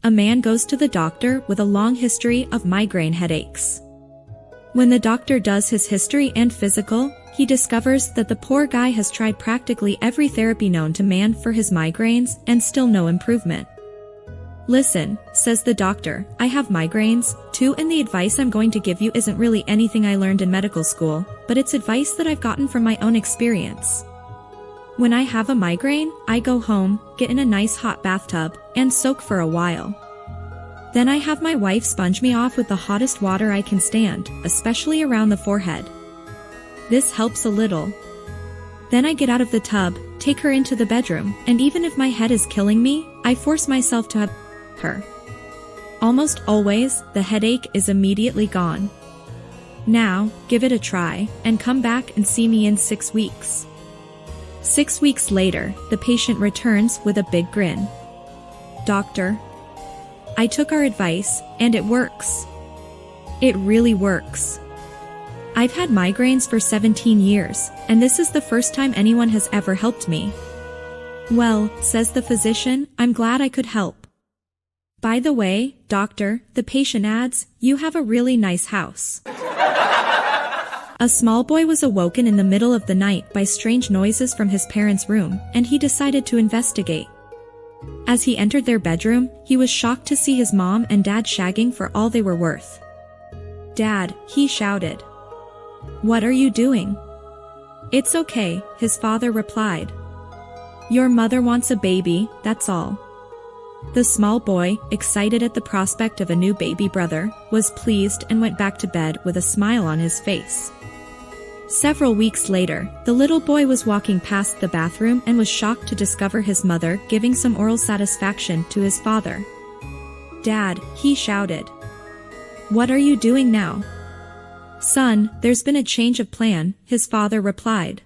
A man goes to the doctor with a long history of migraine headaches. When the doctor does his history and physical, he discovers that the poor guy has tried practically every therapy known to man for his migraines and still no improvement. "Listen," says the doctor, "I have migraines, too, and the advice I'm going to give you isn't really anything I learned in medical school, but it's advice that I've gotten from my own experience. When I have a migraine, I go home, get in a nice hot bathtub, and soak for a while. Then I have my wife sponge me off with the hottest water I can stand, especially around the forehead. This helps a little. Then I get out of the tub, take her into the bedroom, and even if my head is killing me, I force myself to have her. Almost always, the headache is immediately gone. Now, give it a try, and come back and see me in 6 weeks." 6 weeks later, the patient returns with a big grin. "Doctor, I took our advice, and it works. It really works. I've had migraines for 17 years, and this is the first time anyone has ever helped me." "Well," says the physician, "I'm glad I could help. By the way, doctor," the patient adds, "you have a really nice house." A small boy was awoken in the middle of the night by strange noises from his parents' room, and he decided to investigate. As he entered their bedroom, he was shocked to see his mom and dad shagging for all they were worth. "Dad," he shouted. "What are you doing?" "It's okay," his father replied. "Your mother wants a baby, that's all." The small boy, excited at the prospect of a new baby brother, was pleased and went back to bed with a smile on his face. Several weeks later, the little boy was walking past the bathroom and was shocked to discover his mother giving some oral satisfaction to his father. "Dad," he shouted. "What are you doing now?" "Son, there's been a change of plan," his father replied.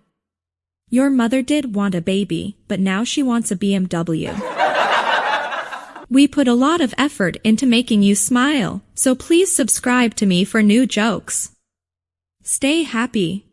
"Your mother did want a baby, but now she wants a BMW. We put a lot of effort into making you smile, so please subscribe to me for new jokes. Stay happy."